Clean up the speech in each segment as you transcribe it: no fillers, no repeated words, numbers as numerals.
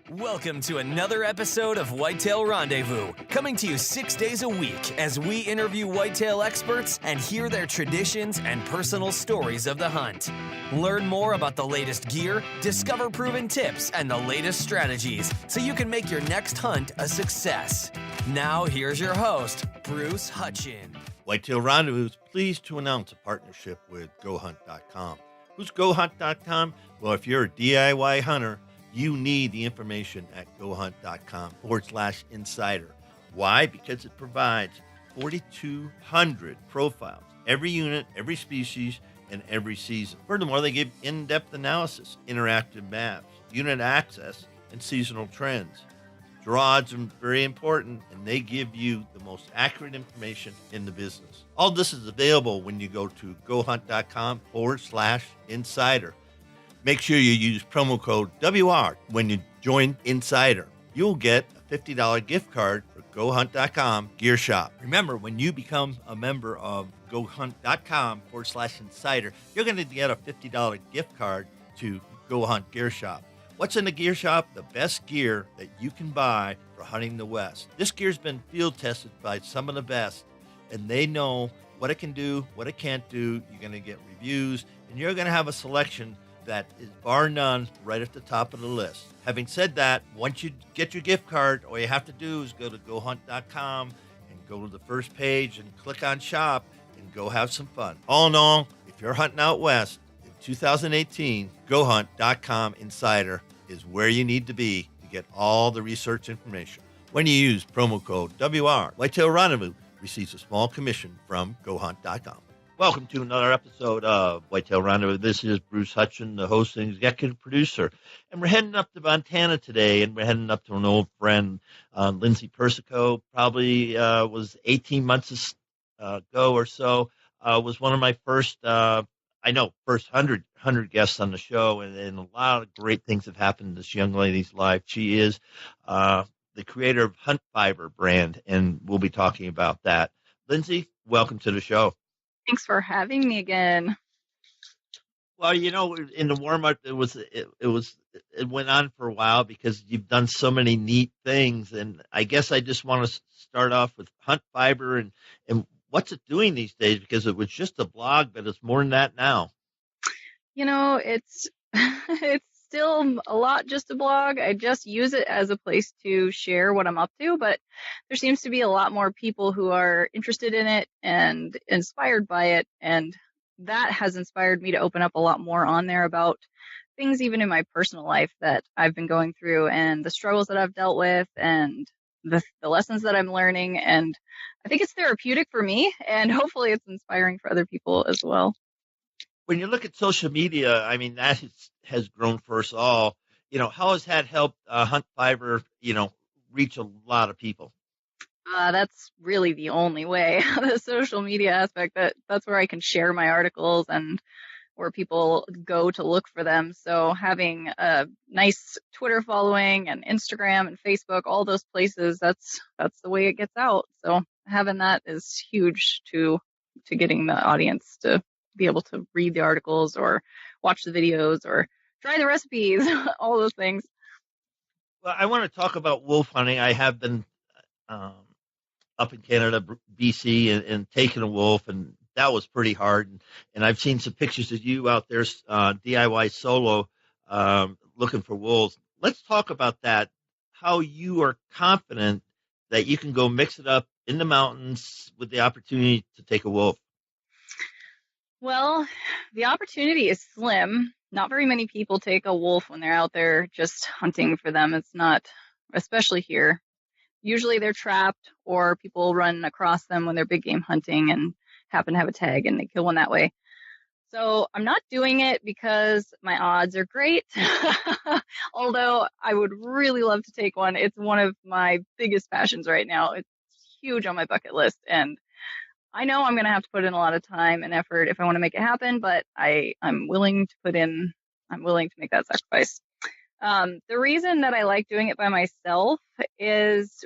Welcome to another episode of Whitetail Rendezvous, coming to you 6 days a week as we interview whitetail experts and hear their traditions and personal stories of the hunt. Learn more about the latest gear, discover proven tips, and the latest strategies so you can make your next hunt a success. Now, here's your host, Bruce Hutchin. Whitetail Rendezvous is pleased to announce a partnership with GoHunt.com. Who's GoHunt.com? Well, if you're a DIY hunter, you need the information at GoHunt.com/insider. Why? Because it provides 4,200 profiles, every unit, every species, and every season. Furthermore, they give in-depth analysis, interactive maps, unit access, and seasonal trends. Draw odds are very important, and they give you the most accurate information in the business. All this is available when you go to GoHunt.com/insider. Make sure you use promo code WR when you join Insider. You'll get a $50 gift card for GoHunt.com Gear Shop. Remember, when you become a member of GoHunt.com/insider, you're going to get a $50 gift card to Go Hunt Gear Shop. What's in the gear shop? The best gear that you can buy for hunting the West. This gear's been field tested by some of the best, and they know what it can do, what it can't do. You're going to get reviews, and you're going to have a selection that is bar none right at the top of the list. Having said that, once you get your gift card, all you have to do is go to GoHunt.com and go to the first page and click on shop and go have some fun. All in all, if you're hunting out West in 2018, GoHunt.com Insider is where you need to be to get all the research information. When you use promo code WR, Whitetail Rendezvous receives a small commission from GoHunt.com. Welcome to another episode of Whitetail Rendezvous. This is Bruce Hutchin, the host and executive producer. And we're heading up to Montana today, and we're heading up to an old friend, Lindsay Persico, probably was 18 months ago or so, was one of my first 100 guests on the show, and a lot of great things have happened in this young lady's life. She is the creator of HuntFiber brand, and we'll be talking about that. Lindsay, welcome to the show. Thanks for having me again. Well, you know, in the warm-up, it went on for a while because you've done so many neat things, and I guess I just want to start off with HuntFiber and what's it doing these days, because it was just a blog, but it's more than that now. You know, it's it's still a lot just a blog. I just use it as a place to share what I'm up to, but there seems to be a lot more people who are interested in it and inspired by it, and that has inspired me to open up a lot more on there about things even in my personal life that I've been going through and the struggles that I've dealt with and the lessons that I'm learning. And I think it's therapeutic for me, and hopefully it's inspiring for other people as well. When you look at social media, I mean, that has grown for us all. You know, how has that helped HuntFiber, reach a lot of people? That's really the only way. The social media aspect, that's where I can share my articles and where people go to look for them. So having a nice Twitter following and Instagram and Facebook, all those places, that's the way it gets out. So having that is huge to getting the audience to be able to read the articles or watch the videos or try the recipes, all those things. Well, I want to talk about wolf hunting. I have been up in Canada, BC, and taking a wolf, and that was pretty hard. And I've seen some pictures of you out there, DIY solo, looking for wolves. Let's talk about that, how you are confident that you can go mix it up in the mountains with the opportunity to take a wolf. Well, the opportunity is slim. Not very many people take a wolf when they're out there just hunting for them. It's not, especially here. Usually they're trapped, or people run across them when they're big game hunting and happen to have a tag and they kill one that way. So I'm not doing it because my odds are great. Although I would really love to take one. It's one of my biggest passions right now. It's huge on my bucket list, and I know I'm going to have to put in a lot of time and effort if I want to make it happen, but I'm willing to make that sacrifice. The reason that I like doing it by myself is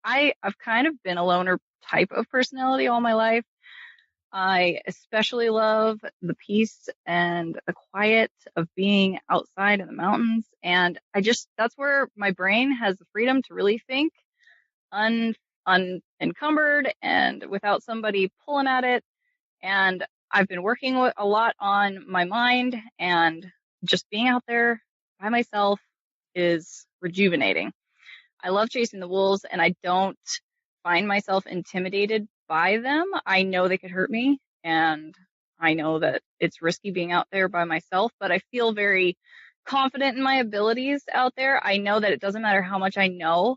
I've kind of been a loner type of personality all my life. I especially love the peace and the quiet of being outside in the mountains. And that's where my brain has the freedom to really think unencumbered and without somebody pulling at it. And I've been working a lot on my mind, and just being out there by myself is rejuvenating. I love chasing the wolves, and I don't find myself intimidated by them. I know they could hurt me, and I know that it's risky being out there by myself, but I feel very confident in my abilities out there. I know that it doesn't matter how much I know.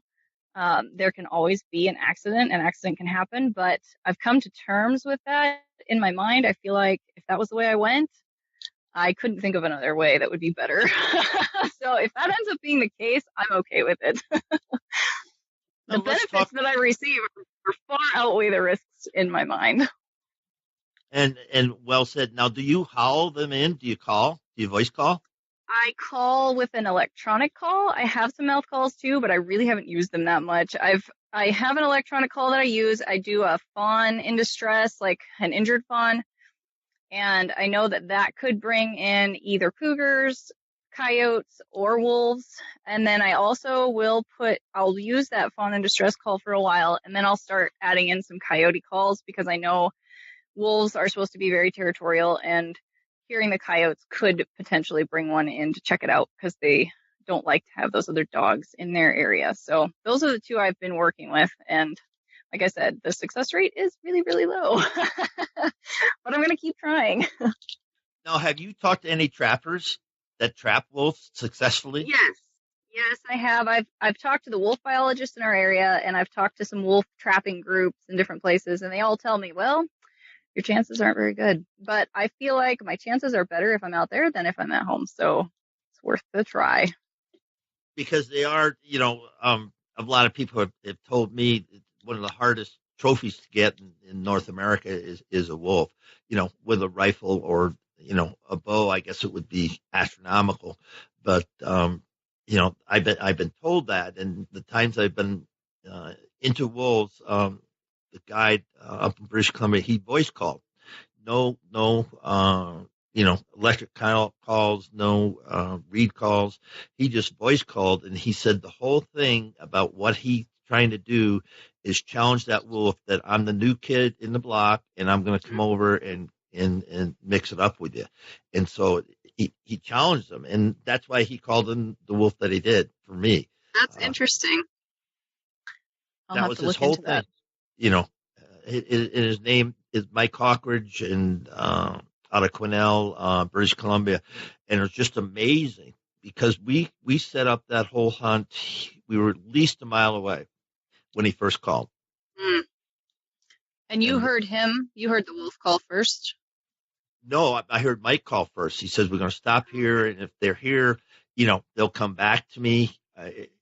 There can always be an accident. An accident can happen, but I've come to terms with that in my mind. I feel like if that was the way I went, I couldn't think of another way that would be better. So if that ends up being the case, I'm okay with it. The benefits that I receive far outweigh the risks in my mind. And well said. Now, do you howl them in? Do you call? Do you voice call? I call with an electronic call. I have some mouth calls too, but I really haven't used them that much. I have an electronic call that I use. I do a fawn in distress, like an injured fawn. And I know that could bring in either cougars, coyotes, or wolves. And then I also I'll use that fawn in distress call for a while, and then I'll start adding in some coyote calls, because I know wolves are supposed to be very territorial, and hearing the coyotes could potentially bring one in to check it out, because they don't like to have those other dogs in their area. So those are the two I've been working with. And like I said, the success rate is really, really low, but I'm going to keep trying. Now, have you talked to any trappers that trap wolves successfully? Yes, I have. I've talked to the wolf biologists in our area, and I've talked to some wolf trapping groups in different places, and they all tell me, well, your chances aren't very good. But I feel like my chances are better if I'm out there than if I'm at home. So it's worth the try. Because they are, a lot of people have told me one of the hardest trophies to get in North America is a wolf, with a rifle or, a bow. I guess it would be astronomical. But, I've been told that. And the times I've been into wolves, the guide up in British Columbia, he voice called. No, electric calls, no reed calls. He just voice called, and he said the whole thing about what he's trying to do is challenge that wolf, that I'm the new kid in the block, and I'm going to come over and mix it up with you. And so he challenged them, and that's why he called him the wolf that he did for me. That's interesting. That was his whole thing. His name is Mike Cockridge, and out of Quesnel, British Columbia. And it was just amazing, because we set up that whole hunt. We were at least a mile away when he first called. And you heard him? You heard the wolf call first? No, I heard Mike call first. He says, we're going to stop here, and if they're here, they'll come back to me.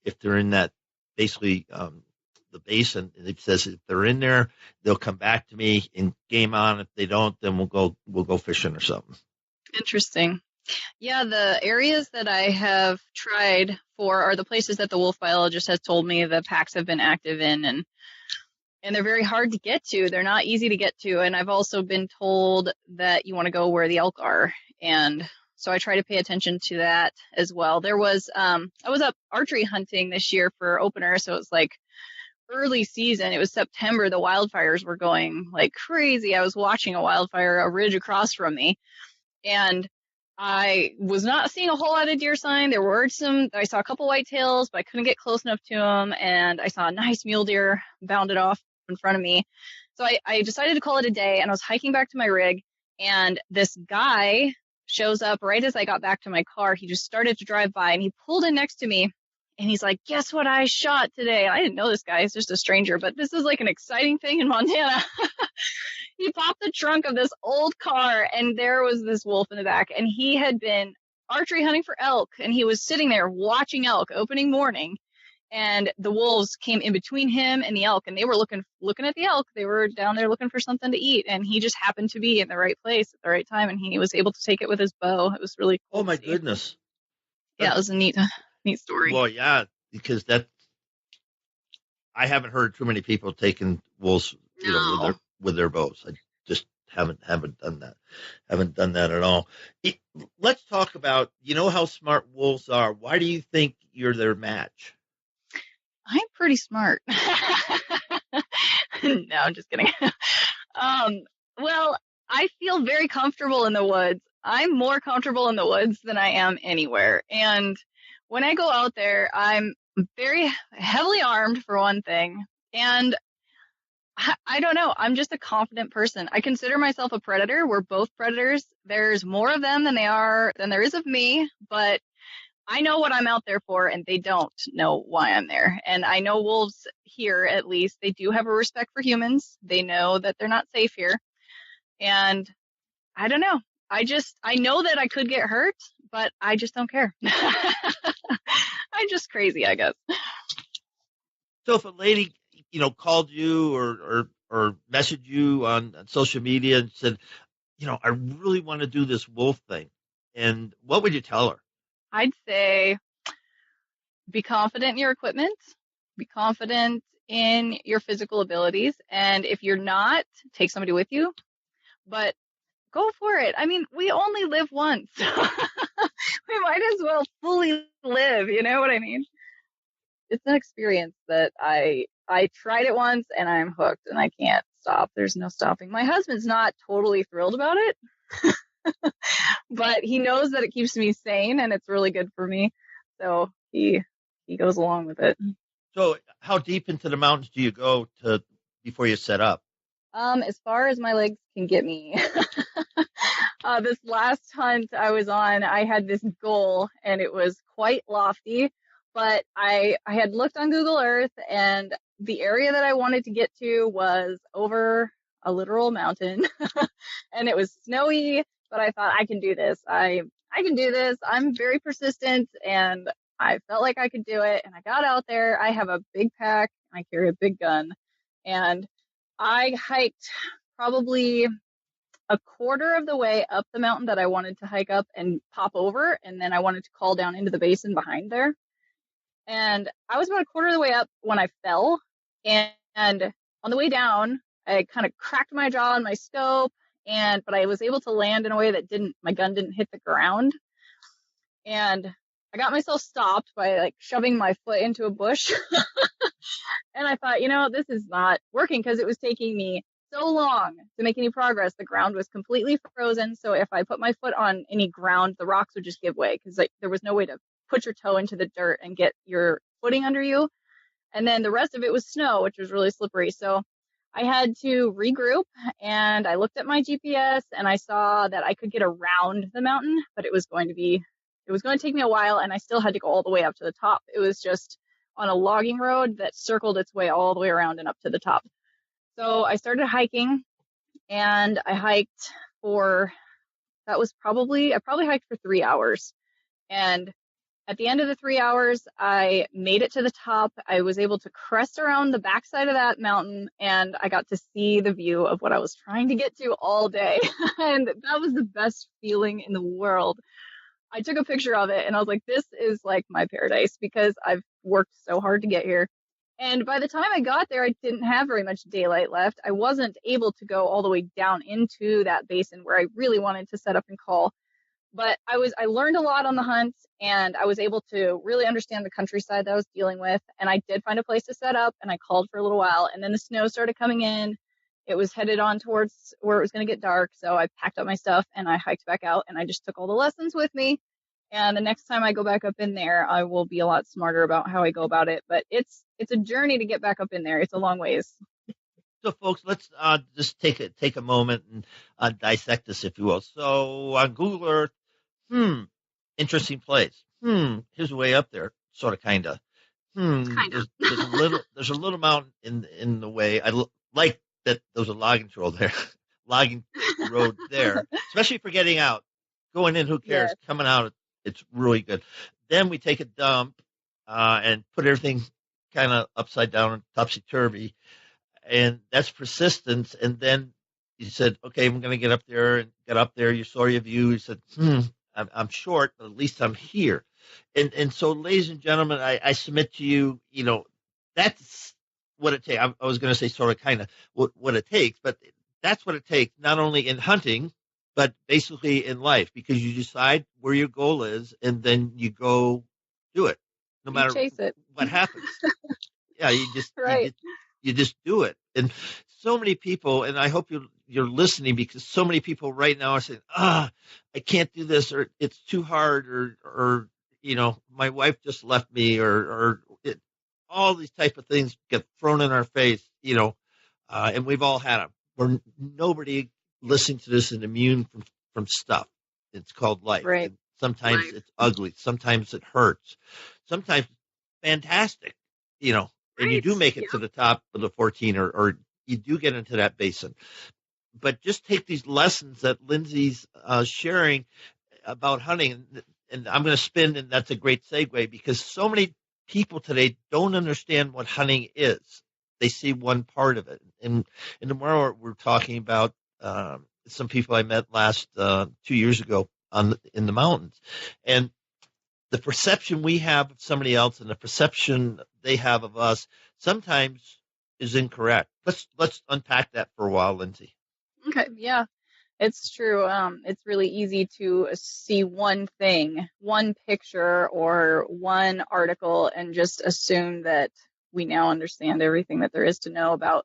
If they're in that, basically, the basin, and it says if they're in there, they'll come back to me, and game on. If they don't, then we'll go fishing or something. Interesting. Yeah, the areas that I have tried for are the places that the wolf biologist has told me the packs have been active in, and they're very hard to get to. They're not easy to get to. And I've also been told that you want to go where the elk are. And so I try to pay attention to that as well. I was up archery hunting this year for opener. So it was like early season. It was September. The wildfires were going like crazy. I was watching a ridge across from me. And I was not seeing a whole lot of deer sign. I saw a couple whitetails, but I couldn't get close enough to them. And I saw a nice mule deer bounded off in front of me. So I decided to call it a day, and I was hiking back to my rig, and this guy shows up right as I got back to my car. He just started to drive by, and he pulled in next to me, and he's like, guess what I shot today? I didn't know this guy. He's just a stranger, but this is like an exciting thing in Montana. He popped the trunk of this old car, and there was this wolf in the back, and he had been archery hunting for elk, and he was sitting there watching elk opening morning, and the wolves came in between him and the elk, and they were looking at the elk. They were down there looking for something to eat, and he just happened to be in the right place at the right time, and he was able to take it with his bow. It was really cool. Oh my goodness. Yeah, it was a neat story. Well, yeah, because I haven't heard too many people taking wolves, with their bows. I just Haven't done that. Haven't done that at all. Let's talk about, how smart wolves are. Why do you think you're their match? I'm pretty smart. No, I'm just kidding. Well, I feel very comfortable in the woods. I'm more comfortable in the woods than I am anywhere. And when I go out there, I'm very heavily armed for one thing. And I don't know. I'm just a confident person. I consider myself a predator. We're both predators. There's more of them than there is of me, but I know what I'm out there for, and they don't know why I'm there. And I know wolves here, at least, they do have a respect for humans. They know that they're not safe here. And I don't know. I know that I could get hurt, but I just don't care. I'm just crazy, I guess. So if a lady, called you or messaged you on social media and said, I really want to do this wolf thing, and what would you tell her? I'd say be confident in your equipment, be confident in your physical abilities, and if you're not, take somebody with you, but go for it. I mean, we only live once. We might as well fully live, you know what I mean? It's an experience that I tried it once and I'm hooked and I can't stop. There's no stopping. My husband's not totally thrilled about it, but he knows that it keeps me sane and it's really good for me. So he goes along with it. So how deep into the mountains do you go before you set up? As far as my legs can get me. This last hunt I was on, I had this goal and it was quite lofty, but I had looked on Google Earth and the area that I wanted to get to was over a literal mountain and it was snowy, but I thought I can do this. I can do this. I'm very persistent and I felt like I could do it. And I got out there. I have a big pack. I carry a big gun and I hiked probably a quarter of the way up the mountain that I wanted to hike up and pop over. And then I wanted to call down into the basin behind there. And I was about a quarter of the way up when I fell. And on the way down, I kind of cracked my jaw on my scope. But I was able to land in a way that my gun didn't hit the ground. And I got myself stopped by shoving my foot into a bush. And I thought, this is not working because it was taking me so long to make any progress. The ground was completely frozen. So if I put my foot on any ground, the rocks would just give way because there was no way to put your toe into the dirt and get your footing under you. And then the rest of it was snow, which was really slippery. So I had to regroup and I looked at my GPS and I saw that I could get around the mountain, but it was going to take me a while and I still had to go all the way up to the top. It was just on a logging road that circled its way all the way around and up to the top. So I started hiking and I probably hiked for 3 hours. And at the end of the 3 hours, I made it to the top. I was able to crest around the backside of that mountain and I got to see the view of what I was trying to get to all day. And that was the best feeling in the world. I took a picture of it and I was like, this is like my paradise because I've worked so hard to get here. And by the time I got there, I didn't have very much daylight left. I wasn't able to go all the way down into that basin where I really wanted to set up and call. But I learned a lot on the hunt and I was able to really understand the countryside that I was dealing with. And I did find a place to set up and I called for a little while and then the snow started coming in. It was headed on towards where it was going to get dark. So I packed up my stuff and I hiked back out and I just took all the lessons with me. And the next time I go back up in there, I will be a lot smarter about how I go about it. But it's a journey to get back up in there. It's a long ways. So, folks, let's just take a moment and dissect this, if you will. So, on Google Earth, interesting place. Here's a way up there, sort of, kind of. There's a little mountain in the way. I like that there's a logging road there, especially for getting out. Going in, who cares? Yes. Coming out, it's really good. Then we take a dump and put everything kind of upside down and topsy-turvy. And that's persistence. And then you said, okay, I'm going to get up there. And get up there. You saw your view. You said, I'm short, but at least I'm here. And so, ladies and gentlemen, I submit to you, that's what it takes. I was going to say sort of kind of what it takes, but that's what it takes, not only in hunting, but basically in life, because you decide where your goal is and then you go do it, no You matter chase it. what happens. Yeah, Right. you just do it. And so many people, and I hope you're listening, because so many people right now are saying, I can't do this, or it's too hard, or my wife just left me, all these type of things get thrown in our face, and we've all had them. Where nobody listening to this is immune from stuff. It's called life. Right. And sometimes it's ugly. Sometimes it hurts. Sometimes it's fantastic, and you do make it to the top of the 14, or you do get into that basin. But just take these lessons that Lindsay's sharing about hunting, and I'm going to spin, and that's a great segue, because so many people today don't understand what hunting is. They see one part of it. And tomorrow we're talking about some people I met last 2 years ago in the mountains. And the perception we have of somebody else and the perception they have of us sometimes is incorrect. Let's unpack that for a while, Lindsay. Okay. Yeah, it's true. It's really easy to see one thing, one picture, or one article and just assume that we now understand everything that there is to know about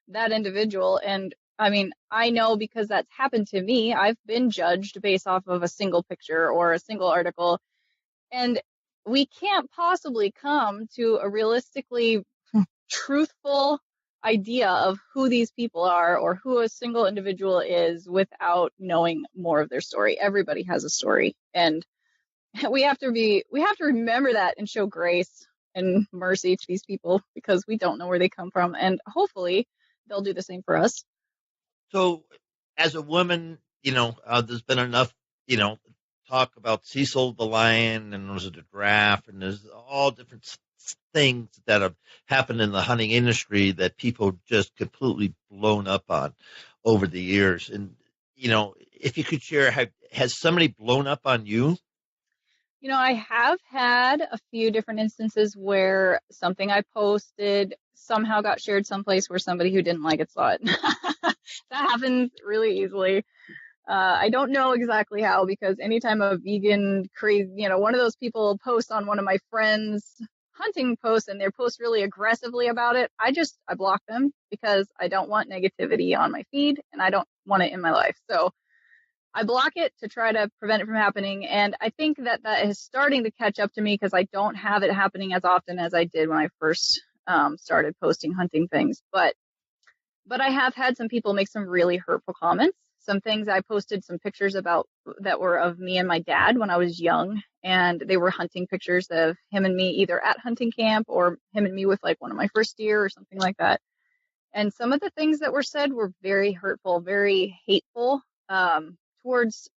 that individual. And I mean, I know because that's happened to me. I've been judged based off of a single picture or a single article. And we can't possibly come to a realistically truthful idea of who these people are or who a single individual is without knowing more of their story. Everybody has a story, and we have to remember that and show grace and mercy to these people, because we don't know where they come from, and hopefully they'll do the same for us. So as a woman, there's been enough, talk about Cecil the lion, and there's a giraffe, and there's all different things that have happened in the hunting industry that people just completely blown up on over the years. And, if you could share, has somebody blown up on you? I have had a few different instances where something I posted somehow got shared someplace where somebody who didn't like it saw it. That happens really easily. I don't know exactly how, because anytime a vegan crazy, one of those people posts on one of my friends' hunting posts and they post really aggressively about it, I block them, because I don't want negativity on my feed and I don't want it in my life. So I block it to try to prevent it from happening. And I think that is starting to catch up to me, because I don't have it happening as often as I did when I first started posting hunting things. But I have had some people make some really hurtful comments. Some things I posted some pictures about that were of me and my dad when I was young, and they were hunting pictures of him and me either at hunting camp or him and me with like one of my first deer or something like that. And some of the things that were said were very hurtful, very hateful, towards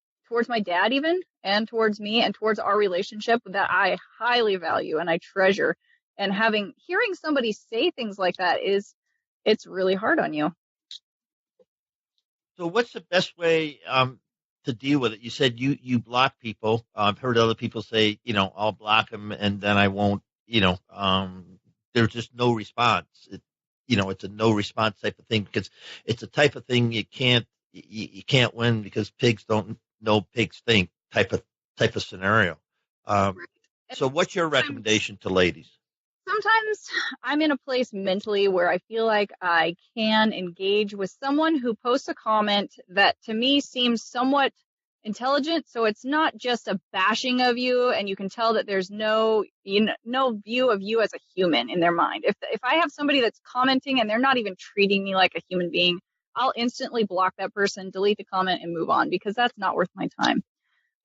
my dad even, and towards me, and towards our relationship that I highly value and I treasure. And hearing somebody say things like that it's really hard on you. So what's the best way to deal with it? You said you block people. I've heard other people say, I'll block them and then I won't, there's just no response. It's a no response type of thing, because it's a type of thing you can't win, because pigs don't know pigs think type of scenario. So what's your recommendation to ladies? Sometimes I'm in a place mentally where I feel like I can engage with someone who posts a comment that to me seems somewhat intelligent. So it's not just a bashing of you, and you can tell that there's no view of you as a human in their mind. If I have somebody that's commenting and they're not even treating me like a human being, I'll instantly block that person, delete the comment, and move on, because that's not worth my time.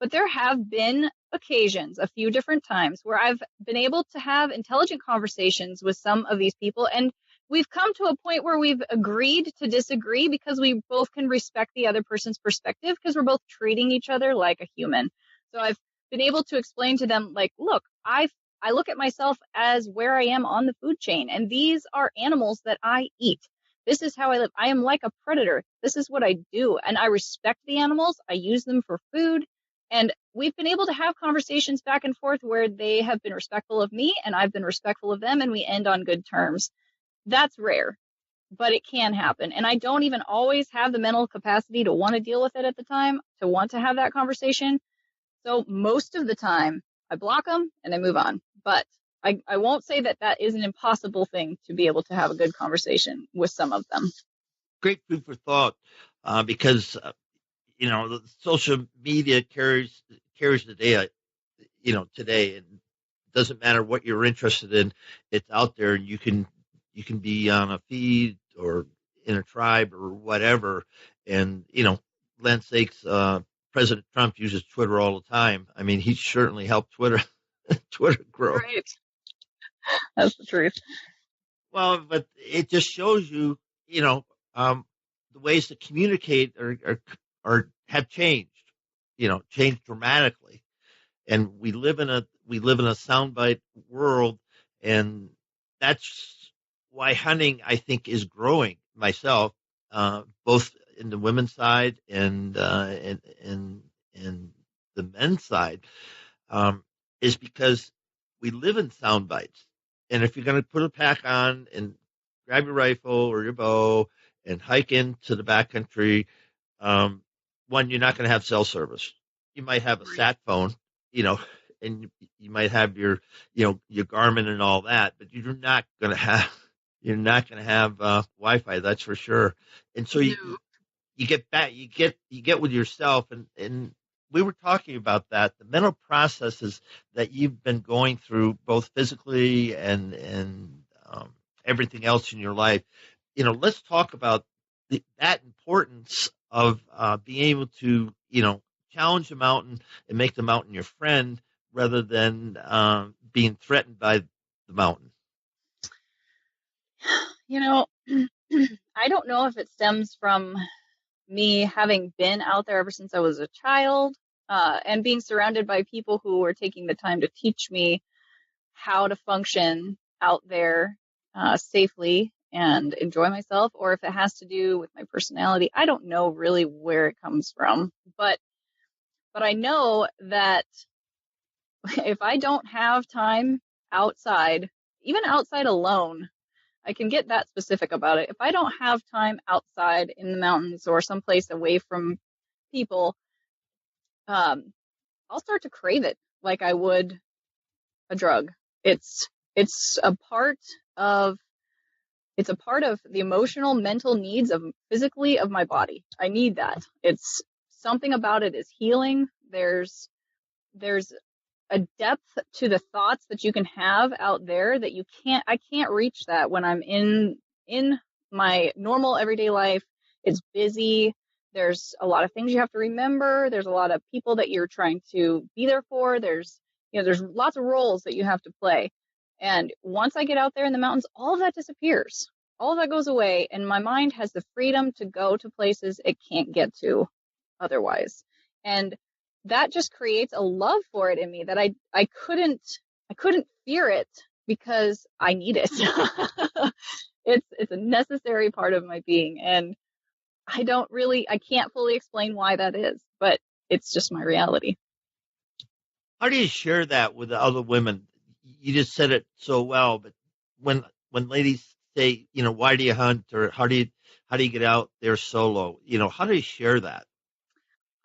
But there have been occasions, a few different times, where I've been able to have intelligent conversations with some of these people. And we've come to a point where we've agreed to disagree, because we both can respect the other person's perspective, because we're both treating each other like a human. So I've been able to explain to them, like, look, I look at myself as where I am on the food chain, and these are animals that I eat. This is how I live. I am like a predator. This is what I do. And I respect the animals. I use them for food. And we've been able to have conversations back and forth where they have been respectful of me and I've been respectful of them, and we end on good terms. That's rare. but it can happen. And I don't even always have the mental capacity to want to deal with it at the time, to want to have that conversation. So most of the time I block them and I move on. But I won't say that that is an impossible thing to be able to have a good conversation with some of them. Great food for thought, because the social media carries the day. Today, and it doesn't matter what you're interested in; it's out there, and you can be on a feed or in a tribe or whatever. And land sakes, President Trump uses Twitter all the time. I mean, he certainly helped Twitter grow. Right. That's the truth. Well, but it just shows you, the ways to communicate are have changed, changed dramatically. And we live in a soundbite world, and that's why hunting, I think, is growing. Myself, both in the women's side and the men's side, is because we live in sound bites. And if you're going to put a pack on and grab your rifle or your bow and hike into the backcountry, one, you're not going to have cell service. You might have a sat phone, and you might have your Garmin and all that, but you're not going to have Wi-Fi. That's for sure. And so you get back, you get with yourself, and we were talking about that, the mental processes that you've been going through, both physically and everything else in your life. Let's talk about that importance of being able to, challenge the mountain and make the mountain your friend rather than being threatened by the mountain. I don't know if it stems from me having been out there ever since I was a child, and being surrounded by people who were taking the time to teach me how to function out there safely and enjoy myself, or if it has to do with my personality. I don't know really where it comes from, but I know that if I don't have time outside, even outside alone, I can get that specific about it. If I don't have time outside in the mountains or someplace away from people, I'll start to crave it like I would a drug. It's a part of the emotional, mental needs of physically of my body. I need that. It's something about it is healing. There's a depth to the thoughts that you can have out there that I can't reach that when I'm in my normal everyday life. It's busy. There's a lot of things you have to remember. There's a lot of people that you're trying to be there for. There's lots of roles that you have to play. And once I get out there in the mountains, all of that disappears. All of that goes away. And my mind has the freedom to go to places it can't get to otherwise. And that just creates a love for it in me that I couldn't fear it because I need it. It's a necessary part of my being. And I can't fully explain why that is, but it's just my reality. How do you share that with the other women? You just said it so well, but when ladies say, why do you hunt, or how do you get out there solo? How do you share that?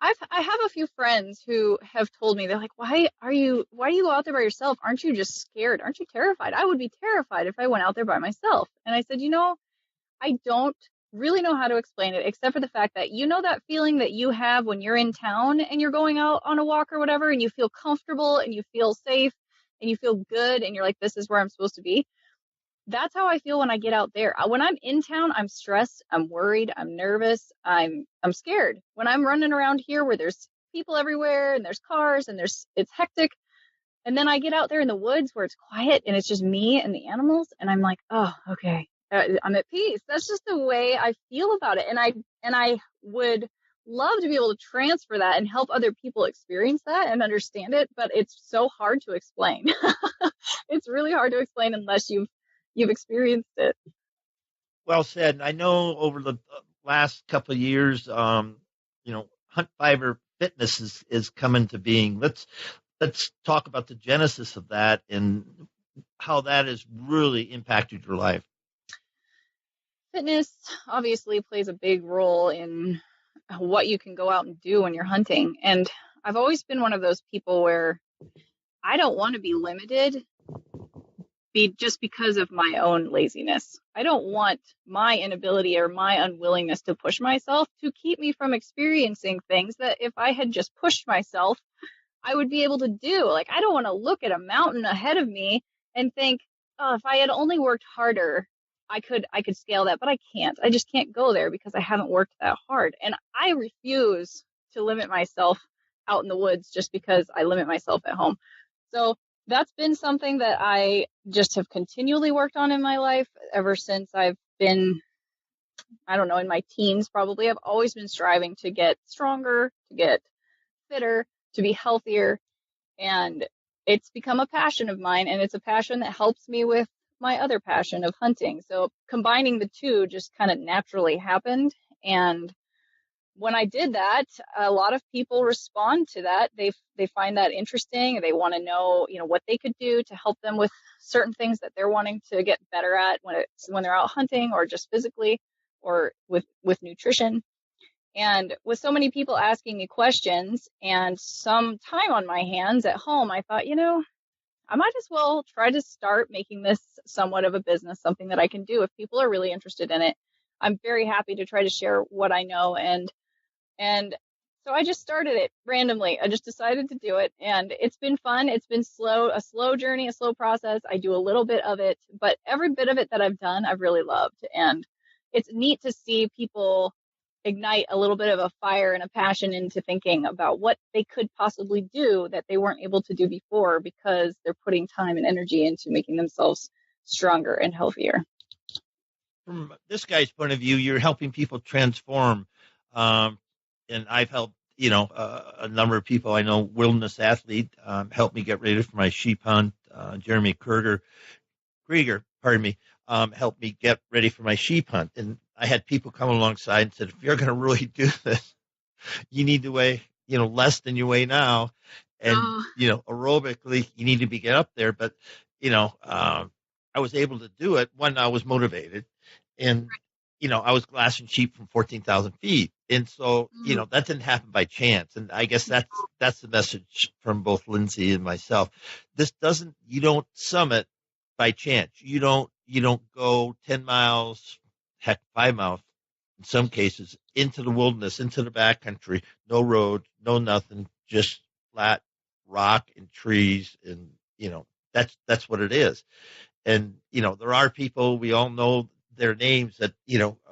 I have a few friends who have told me, they're like, why do you go out there by yourself? Aren't you just scared? Aren't you terrified? I would be terrified if I went out there by myself. And I said, I don't really know how to explain it, except for the fact that, that feeling that you have when you're in town and you're going out on a walk or whatever, and you feel comfortable and you feel safe and you feel good and you're like, this is where I'm supposed to be. That's how I feel when I get out there. When I'm in town, I'm stressed, I'm worried, I'm nervous, I'm scared. When I'm running around here where there's people everywhere and there's cars and it's hectic, and then I get out there in the woods where it's quiet and it's just me and the animals, and I'm like, oh, okay, I'm at peace. That's just the way I feel about it. And I would love to be able to transfer that and help other people experience that and understand it, but it's so hard to explain. It's really hard to explain unless you've experienced it. Well said. I know over the last couple of years, HuntFiber Fitness is coming to being. Let's talk about the genesis of that and how that has really impacted your life. fitness obviously plays a big role in what you can go out and do when you're hunting. And I've always been one of those people where I don't want to be limited just because of my own laziness. I don't want my inability or my unwillingness to push myself to keep me from experiencing things that if I had just pushed myself, I would be able to do. Like, I don't want to look at a mountain ahead of me and think, oh, if I had only worked harder, I could scale that, but I can't. I just can't go there because I haven't worked that hard. And I refuse to limit myself out in the woods just because I limit myself at home. So that's been something that I just have continually worked on in my life ever since I've been, I don't know, in my teens probably. I've always been striving to get stronger, to get fitter, to be healthier. And it's become a passion of mine, and it's a passion that helps me with my other passion of hunting. So combining the two just kind of naturally happened. And when I did that, a lot of people respond to that. They find that interesting. They want to know, what they could do to help them with certain things that they're wanting to get better at when they're out hunting, or just physically, or with nutrition. And with so many people asking me questions and some time on my hands at home, I thought, I might as well try to start making this somewhat of a business, something that I can do if people are really interested in it. I'm very happy to try to share what I know. And so I just started it randomly. I just decided to do it, and it's been fun. It's been a slow journey, a slow process. I do a little bit of it, but every bit of it that I've done, I've really loved. And it's neat to see people ignite a little bit of a fire and a passion into thinking about what they could possibly do that they weren't able to do before, because they're putting time and energy into making themselves stronger and healthier. From this guy's point of view, you're helping people transform. And I've helped, a number of people. I know Wilderness Athlete helped me get ready for my sheep hunt. Jeremy Krieger, helped me get ready for my sheep hunt. And I had people come alongside and said, if you're going to really do this, you need to weigh, less than you weigh now. And, aerobically, you need to get up there. But, I was able to do it. One, I was motivated. And, I was glassing sheep from 14,000 feet. And so, that didn't happen by chance. And I guess that's the message from both Lindsay and myself. You don't summit by chance. You don't go 10 miles, heck, 5 miles in some cases, into the wilderness, into the backcountry, no road, no nothing, just flat rock and trees. And, that's what it is. And, there are people, we all know their names, that,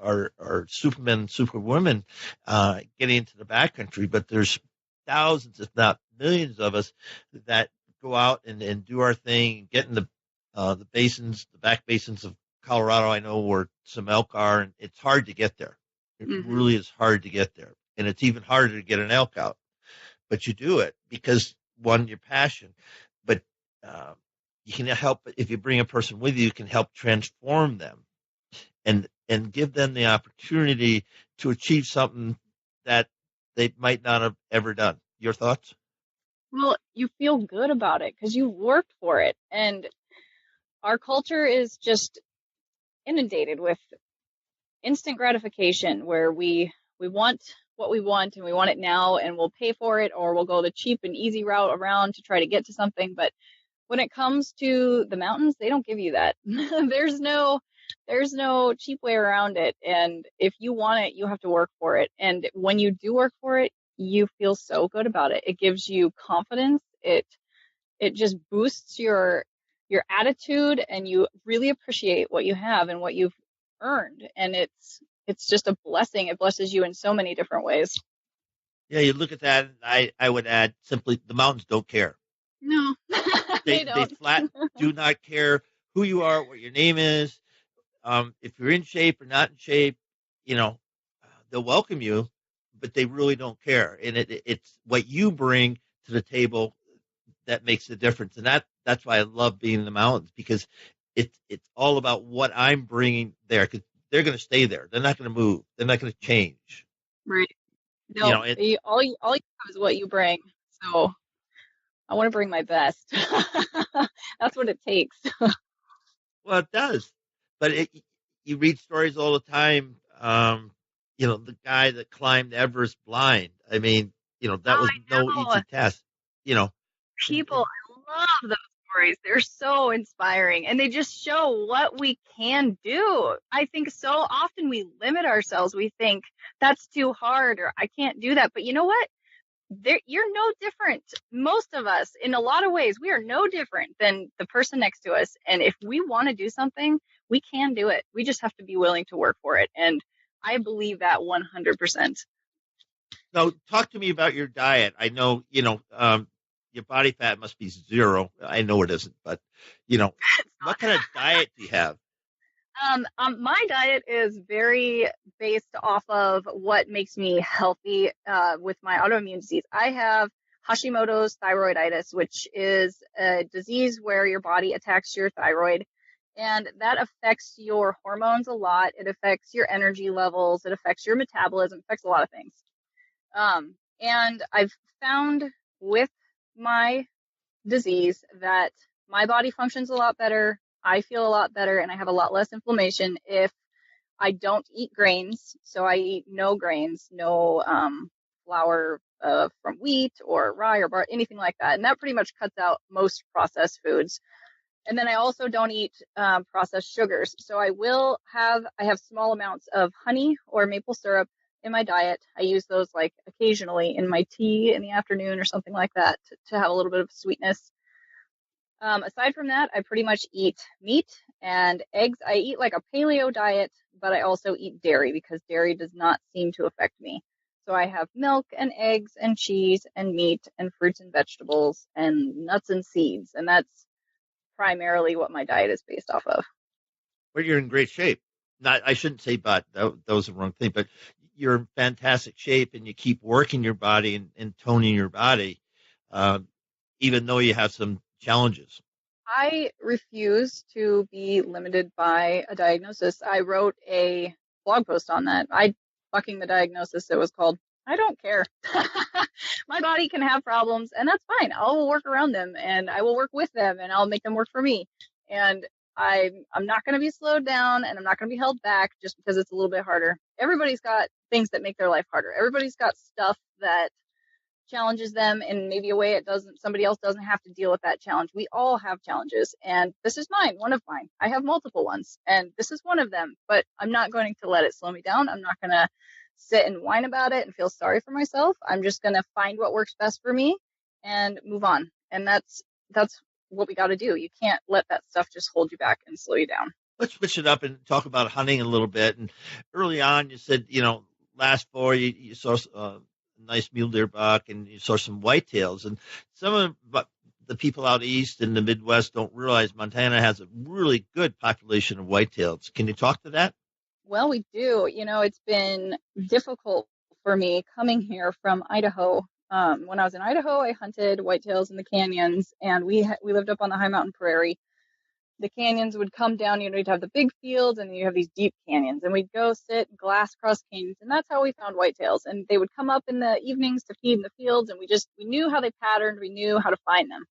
are supermen, superwomen, getting into the backcountry, but there's thousands, if not millions of us that go out and do our thing, get in the basins, the back basins of Colorado. I know where some elk are, and it's hard to get there. It really is hard to get there. And it's even harder to get an elk out, but you do it because, one, your passion, but, you can help. If you bring a person with you, you can help transform them and give them the opportunity to achieve something that they might not have ever done. Your thoughts? Well, you feel good about it because you worked for it. And our culture is just inundated with instant gratification, where we want what we want and we want it now, and we'll pay for it, or we'll go the cheap and easy route around to try to get to something. But when it comes to the mountains, they don't give you that. There's no cheap way around it. And if you want it, you have to work for it. And when you do work for it, you feel so good about it. It gives you confidence. It just boosts your attitude, and you really appreciate what you have and what you've earned. And it's just a blessing. It blesses you in so many different ways. Yeah, you look at that, and I would add simply, the mountains don't care. No, they don't. They flat do not care who you are, what your name is. If you're in shape or not in shape, they'll welcome you, but they really don't care. And it's what you bring to the table that makes the difference. And that's why I love being in the mountains, because it's all about what I'm bringing there, because they're going to stay there. They're not going to move. They're not going to change. Right. No, all you have is what you bring. So I want to bring my best. That's what it takes. Well, it does. But you read stories all the time. The guy that climbed Everest blind. I mean, that was no know. easy task. People, I love those stories. They're so inspiring, and they just show what we can do. I think so often we limit ourselves. We think that's too hard, or I can't do that. But you know what? You're no different. Most of us, in a lot of ways, we are no different than the person next to us. And if we want to do something, we can do it. We just have to be willing to work for it. And I believe that 100%. Now, talk to me about your diet. I know, your body fat must be 0. I know it isn't, but, what kind of diet do you have? My diet is very based off of what makes me healthy with my autoimmune disease. I have Hashimoto's thyroiditis, which is a disease where your body attacks your thyroid, and that affects your hormones a lot. It affects your energy levels. It affects your metabolism. It affects a lot of things. And I've found with my disease that my body functions a lot better. I feel a lot better, and I have a lot less inflammation if I don't eat grains. So I eat no grains, no flour from wheat or rye or bar, anything like that. And that pretty much cuts out most processed foods. And then I also don't eat processed sugars. So I have small amounts of honey or maple syrup in my diet. I use those like occasionally in my tea in the afternoon or something like that to have a little bit of sweetness. Aside from that, I pretty much eat meat and eggs. I eat like a paleo diet, but I also eat dairy because dairy does not seem to affect me. So I have milk and eggs and cheese and meat and fruits and vegetables and nuts and seeds. And that's primarily what my diet is based off of. Well, you're in great shape. Not, I shouldn't say but. That was the wrong thing. But you're in fantastic shape, and you keep working your body and toning your body, even though you have some challenges. I refuse to be limited by a diagnosis. I wrote a blog post on that. Fucking the diagnosis. It was called, I don't care. My body can have problems, and that's fine. I will work around them, and I will work with them, and I'll make them work for me. And I'm not going to be slowed down, and I'm not going to be held back just because it's a little bit harder. Everybody's got things that make their life harder. Everybody's got stuff that challenges them in maybe a way somebody else doesn't have to deal with that challenge. We all have challenges, and this is one of mine. I have multiple ones, and this is one of them, but I'm not going to let it slow me down. I'm not going to sit and whine about it and feel sorry for myself. I'm just going to find what works best for me and move on. And that's what we got to do. You can't let that stuff just hold you back and slow you down. Let's switch it up and talk about hunting a little bit. And early on, you said, last fall you saw a nice mule deer buck and you saw some whitetails. And some of the people out east in the Midwest don't realize Montana has a really good population of whitetails. Can you talk to that? Well, we do. It's been difficult for me coming here from Idaho. When I was in Idaho, I hunted whitetails in the canyons, and we lived up on the high mountain prairie. The canyons would come down, you'd have the big fields, and you have these deep canyons, and we'd go sit glass across canyons, and that's how we found whitetails. And they would come up in the evenings to feed in the fields, and we knew how they patterned, we knew how to find them.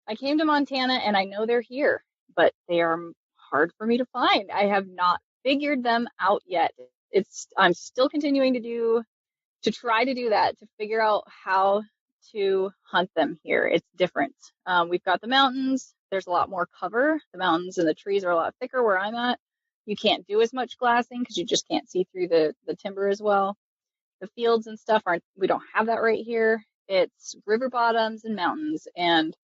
I came to Montana, and I know they're here, but they are hard for me to find. I have not figured them out yet. I'm still continuing to try to do that, to figure out how to hunt them here. It's different. We've got the mountains. There's a lot more cover. The mountains and the trees are a lot thicker where I'm at. You can't do as much glassing because you just can't see through the timber as well. The fields and stuff we don't have that right here. It's river bottoms and mountains. And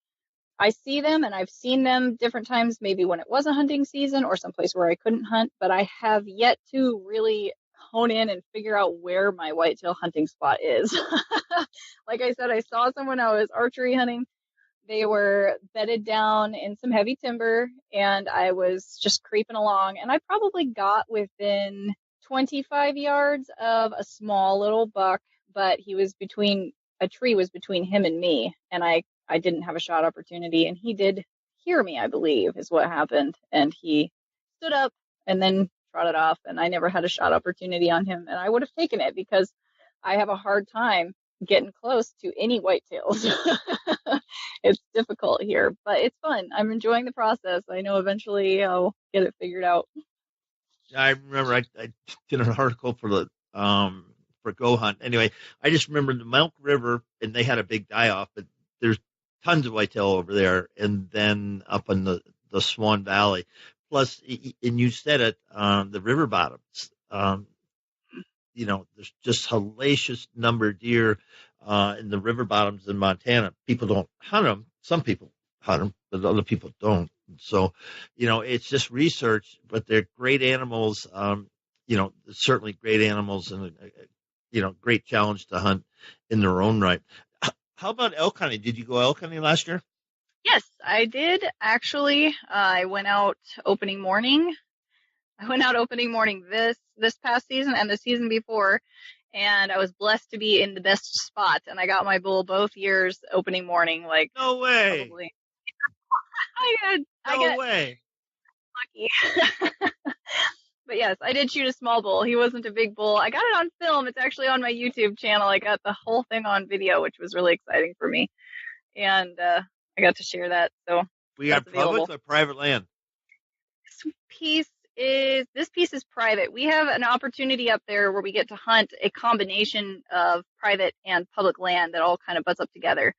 I see them, and I've seen them different times, maybe when it was a hunting season or someplace where I couldn't hunt, but I have yet to really hone in and figure out where my whitetail hunting spot is. Like I said, I saw some when I was archery hunting. They were bedded down in some heavy timber, and I was just creeping along, and I probably got within 25 yards of a small little buck, but a tree was between him and me, and I didn't have a shot opportunity, and he did hear me, I believe, is what happened. And he stood up and then trotted off, and I never had a shot opportunity on him, and I would have taken it because I have a hard time getting close to any whitetails. It's difficult here, but it's fun. I'm enjoying the process. I know eventually I'll get it figured out. I remember I did an article for Go Hunt. Anyway, I just remember the Milk River, and they had a big die off, but there's tons of whitetail over there, and then up in the Swan Valley. Plus, and you said it, the river bottoms. There's just hellacious number of deer in the river bottoms in Montana. People don't hunt them. Some people hunt them, but other people don't. So, it's just research, but they're great animals. Certainly great animals and, great challenge to hunt in their own right. How about elk hunting? Did you go elk hunting last year? Yes, I did actually. I went out opening morning. This past season and the season before, and I was blessed to be in the best spot. And I got my bull both years opening morning. Like, no way. Probably. I got way. Lucky. But yes, I did shoot a small bull. He wasn't a big bull. I got it on film. It's actually on my YouTube channel. I got the whole thing on video, which was really exciting for me. And I got to share that. So we got public or private land? This piece is private. We have an opportunity up there where we get to hunt a combination of private and public land that all kind of butts up together.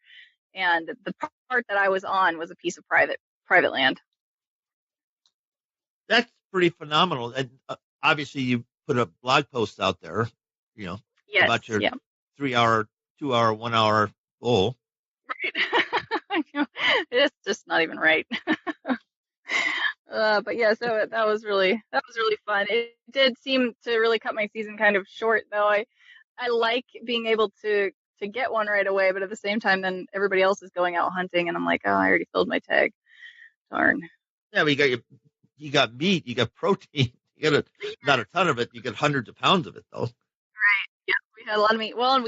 And the part that I was on was a piece of private land. That's pretty phenomenal. And obviously you put a blog post out there, yes, about your 3 hour, 2 hour, 1 hour bull. Right. It's just not even right. But yeah, so that was really fun. It did seem to really cut my season kind of short, though. I like being able to get one right away, but at the same time, then everybody else is going out hunting, and I'm like, oh, I already filled my tag. Darn. Yeah, but you got meat, you got protein, you got not a ton of it, you got hundreds of pounds of it, though. Right. Yeah, we had a lot of meat. Well, and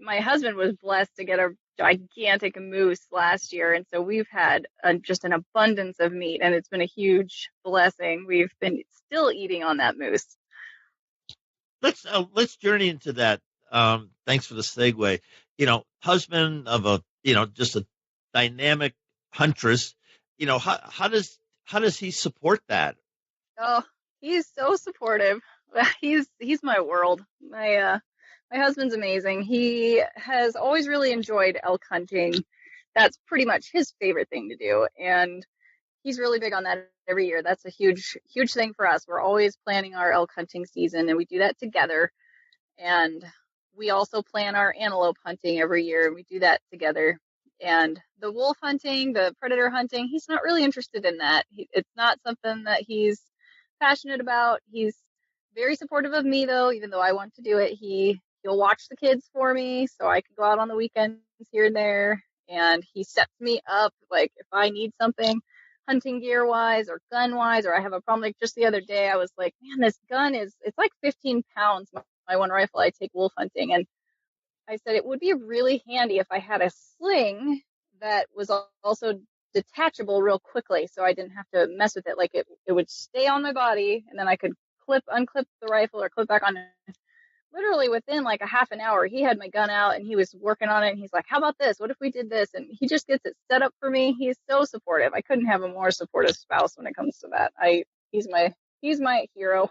my husband was blessed to get a gigantic moose last year, and so we've had just an abundance of meat, and it's been a huge blessing. We've been still eating on that moose. Let's journey into that. Thanks for the segue. Husband of just a dynamic huntress. How does he support that? Oh, he's so supportive. He's my world. My husband's amazing. He has always really enjoyed elk hunting. That's pretty much his favorite thing to do. And he's really big on that every year. That's a huge, huge thing for us. We're always planning our elk hunting season, and we do that together. And we also plan our antelope hunting every year. We do that together. And the wolf hunting, the predator hunting, he's not really interested in that. It's not something that he's passionate about. He's very supportive of me, though, even though I want to do it. He'll watch the kids for me so I can go out on the weekends here and there. And he sets me up, like, if I need something hunting gear wise or gun wise, or I have a problem. Like just the other day, I was like, man, this gun it's like 15 pounds. My one rifle I take wolf hunting. And I said, it would be really handy if I had a sling that was also detachable real quickly. So I didn't have to mess with it. Like it would stay on my body, and then I could unclip the rifle or clip back on it. Literally within like a half an hour, he had my gun out and he was working on it. And he's like, how about this? What if we did this? And he just gets it set up for me. He's so supportive. I couldn't have a more supportive spouse when it comes to that. He's my hero.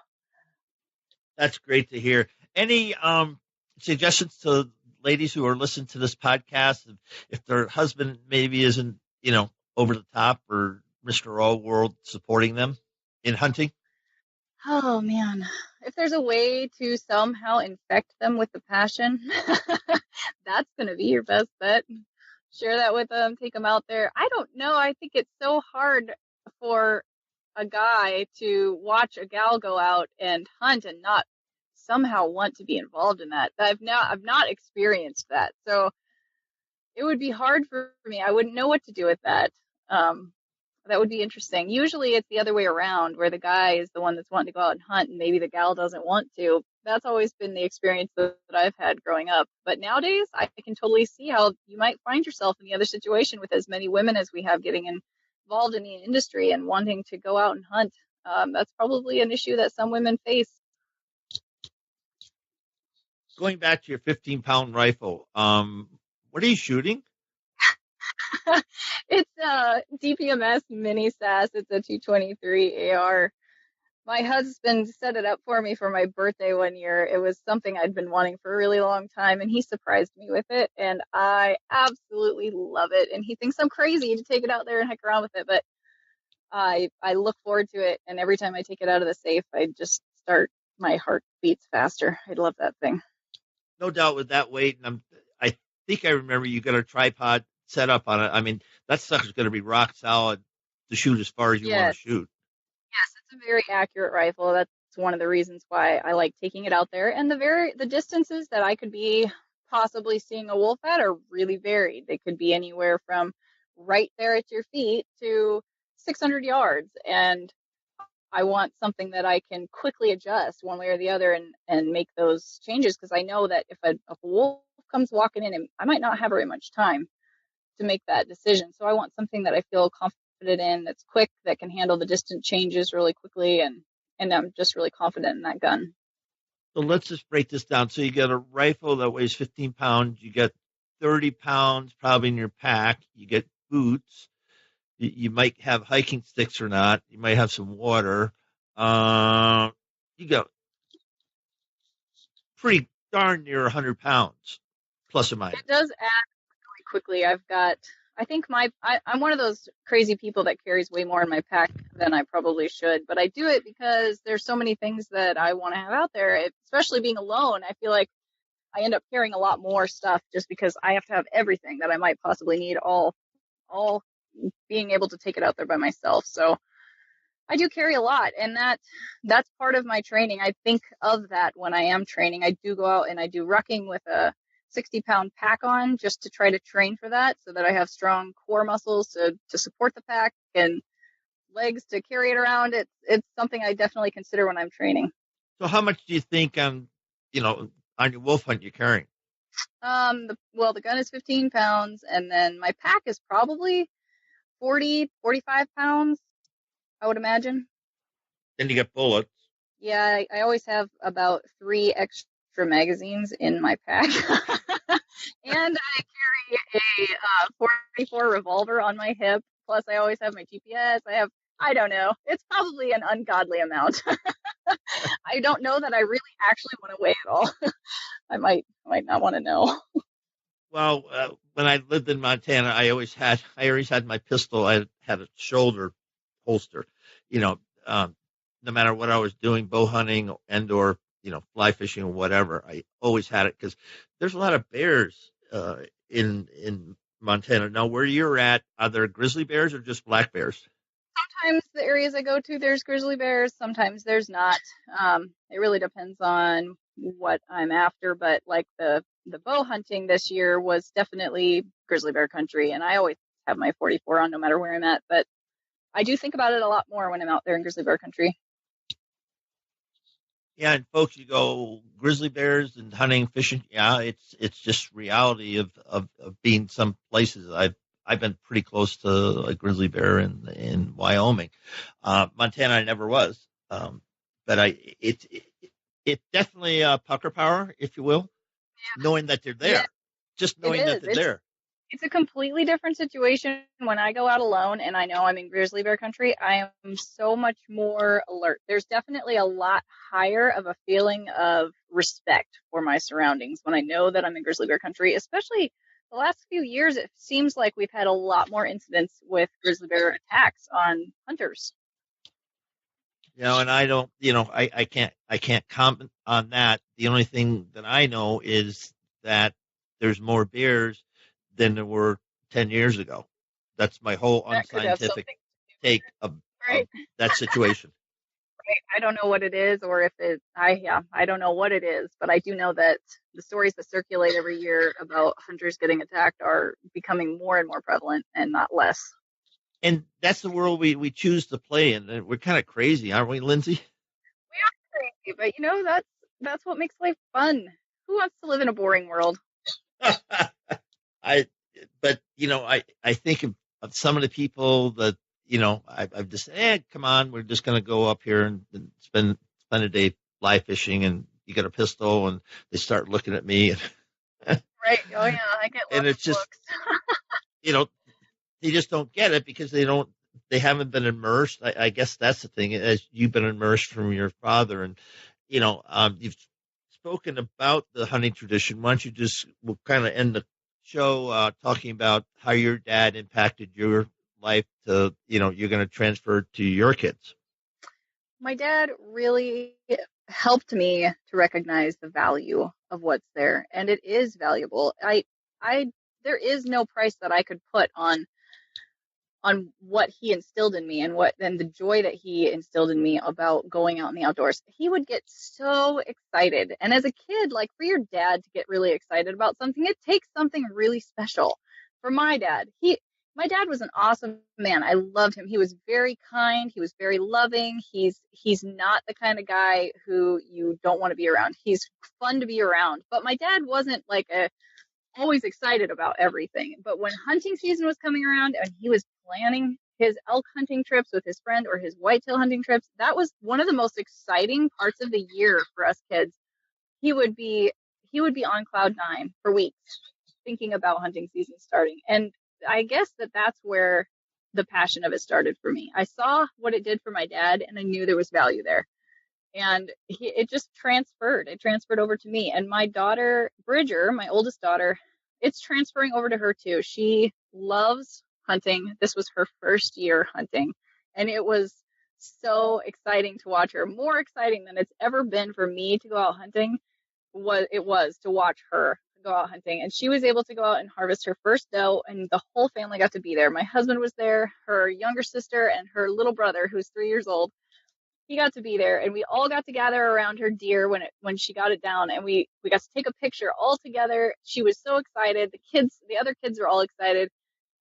That's great to hear. Any suggestions to ladies who are listening to this podcast, if their husband maybe isn't, over the top or Mr. All World supporting them in hunting? Oh man, if there's a way to somehow infect them with the passion, that's going to be your best bet. Share that with them, take them out there. I don't know. I think it's so hard for a guy to watch a gal go out and hunt and not somehow want to be involved in that. I've not experienced that. So it would be hard for me. I wouldn't know what to do with that. That would be interesting. Usually it's the other way around, where the guy is the one that's wanting to go out and hunt and maybe the gal doesn't want to. That's always been the experience that I've had growing up. But nowadays I can totally see how you might find yourself in the other situation with as many women as we have getting involved in the industry and wanting to go out and hunt. That's probably an issue that some women face. Going back to your 15-pound rifle, what are you shooting? It's a DPMS mini SAS. It's a 223 AR. My husband set it up for me for my birthday one year. It was something I'd been wanting for a really long time, and he surprised me with it, and I absolutely love it. And he thinks I'm crazy to take it out there and heck around with it, but I look forward to it, and every time I take it out of the safe, my heart beats faster. I love that thing. No doubt with that weight, and I think I remember you got a tripod set up on it. I mean, that sucker's going to be rock solid to shoot as far as you want to shoot. Yes, it's a very accurate rifle. That's one of the reasons why I like taking it out there. And the distances that I could be possibly seeing a wolf at are really varied. They could be anywhere from right there at your feet to 600 yards. And I want something that I can quickly adjust one way or the other and make those changes, because I know that if a wolf comes walking in, I might not have very much time to make that decision. So I want something that I feel confident in, that's quick, that can handle the distance changes really quickly, and I'm just really confident in that gun. So let's just break this down. So you get a rifle that weighs 15 pounds, you get 30 pounds probably in your pack, you get boots, you might have hiking sticks or not, you might have some water, you go pretty darn near 100 pounds, plus or minus. It does add really quickly. I think I'm one of those crazy people that carries way more in my pack than I probably should, but I do it because there's so many things that I want to have out there, especially being alone. I feel like I end up carrying a lot more stuff just because I have to have everything that I might possibly need, all being able to take it out there by myself. So I do carry a lot, and that's part of my training. I think of that when I am training. I do go out and I do rucking with a 60-pound pack on, just to try to train for that, so that I have strong core muscles to support the pack and legs to carry it around. It's something I definitely consider when I'm training. So how much do you think on your wolf hunt you're carrying? The gun is 15 pounds, and then my pack is probably 40, 45 pounds, I would imagine. Then you get bullets. Yeah, I always have about 3 extra magazines in my pack. And I carry a 44 revolver on my hip. Plus, I always have my GPS. I don't know. It's probably an ungodly amount. I don't know that I really actually want to weigh it all. I might not want to know. Well, when I lived in Montana, I always had my pistol. I had a shoulder holster. No matter what I was doing, bow hunting and or fly fishing or whatever, I always had it, because there's a lot of bears in Montana. Now, where you're at, are there grizzly bears or just black bears? Sometimes the areas I go to, there's grizzly bears. Sometimes there's not. It really depends on what I'm after. But like the bow hunting this year was definitely grizzly bear country, and I always have my 44 on no matter where I'm at. But I do think about it a lot more when I'm out there in grizzly bear country. Yeah, and folks, you go grizzly bears and hunting, fishing. Yeah, it's just reality of being some places. I've been pretty close to a grizzly bear in Wyoming. Montana, I never was, but it's definitely pucker power, if you will, knowing that they're there. Yeah, just knowing that they're there. It's a completely different situation when I go out alone and I know I'm in grizzly bear country. I am so much more alert. There's definitely a lot higher of a feeling of respect for my surroundings when I know that I'm in grizzly bear country, especially the last few years. It seems like we've had a lot more incidents with grizzly bear attacks on hunters. And I don't, I can't comment on that. The only thing that I know is that there's more bears than there were 10 years ago. That's my whole unscientific take of that situation. Right. I don't know what it is, or if I don't know what it is, but I do know that the stories that circulate every year about hunters getting attacked are becoming more and more prevalent and not less. And that's the world we choose to play in. We're kind of crazy, aren't we, Lindsay? We are crazy, but that's what makes life fun. Who wants to live in a boring world? I think of some of the people that, I've just said, come on, we're just going to go up here and spend a day fly fishing, and you get a pistol, and they start looking at me. Right. Oh yeah, I get lots and it's of just, they just don't get it, because they don't they haven't been immersed. I guess that's the thing, as you've been immersed from your father. And, you've spoken about the hunting tradition. Why don't you we'll kind of end the show talking about how your dad impacted your life to, you're going to transfer to your kids. My dad really helped me to recognize the value of what's there, and it is valuable. There is no price that I could put on what he instilled in me and the joy that he instilled in me about going out in the outdoors. He would get so excited. And as a kid, like, for your dad to get really excited about something, it takes something really special. For my dad, my dad was an awesome man. I loved him. He was very kind. He was very loving. He's not the kind of guy who you don't want to be around. He's fun to be around. But my dad wasn't like always excited about everything. But when hunting season was coming around and he was planning his elk hunting trips with his friend or his whitetail hunting trips, that was one of the most exciting parts of the year for us kids. He would be on cloud nine for weeks thinking about hunting season starting. And I guess that's where the passion of it started for me. I saw what it did for my dad, and I knew there was value there. And it just transferred. It transferred over to me. And my daughter, Bridger, my oldest daughter, it's transferring over to her too. She loves hunting. This was her first year hunting. And it was so exciting to watch her. More exciting than it's ever been for me to go out hunting was to watch her go out hunting. And she was able to go out and harvest her first doe, and the whole family got to be there. My husband was there, her younger sister, and her little brother, who's 3 years old. He got to be there, and we all got to gather around her deer when she got it down, and we got to take a picture all together. She was so excited. The other kids were all excited.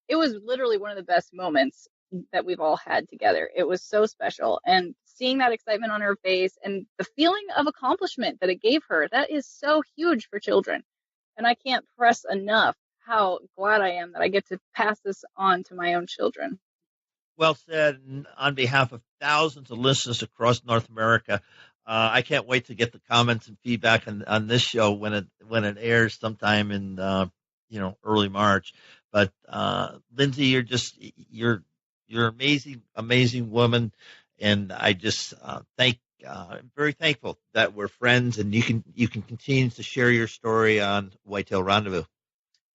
It was literally one of the best moments that we've all had together. It was so special, and seeing that excitement on her face and the feeling of accomplishment that it gave her, that is so huge for children. And I can't press enough how glad I am that I get to pass this on to my own children. Well said. And on behalf of thousands of listeners across North America, I can't wait to get the comments and feedback on this show when it airs sometime in early March. But Lindsay, you're amazing woman, and I just I'm very thankful that we're friends, and you can continue to share your story on Whitetail Rendezvous.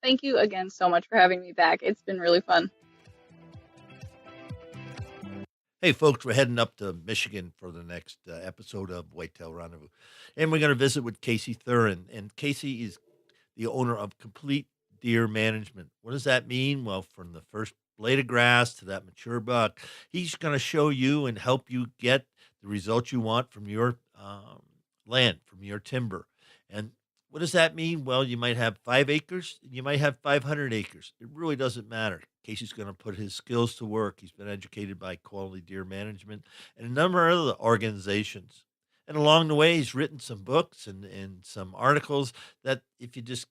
Thank you again so much for having me back. It's been really fun. Hey, folks, we're heading up to Michigan for the next episode of Whitetail Rendezvous. And we're going to visit with Casey Thurin. And Casey is the owner of Complete Deer Management. What does that mean? Well, from the first blade of grass to that mature buck, he's going to show you and help you get the results you want from your land, from your timber. And what does that mean? Well, you might have 5 acres, you might have 500 acres. It really doesn't matter. Casey's going to put his skills to work. He's been educated by Quality Deer Management and a number of other organizations. And along the way, he's written some books and some articles that if you just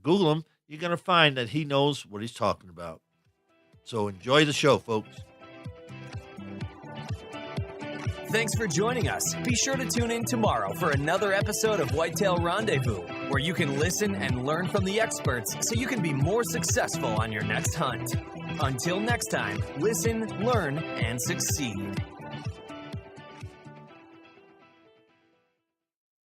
Google him, you're going to find that he knows what he's talking about. So enjoy the show, folks. Thanks for joining us. Be sure to tune in tomorrow for another episode of Whitetail Rendezvous, where you can listen and learn from the experts so you can be more successful on your next hunt. Until next time, listen, learn, and succeed.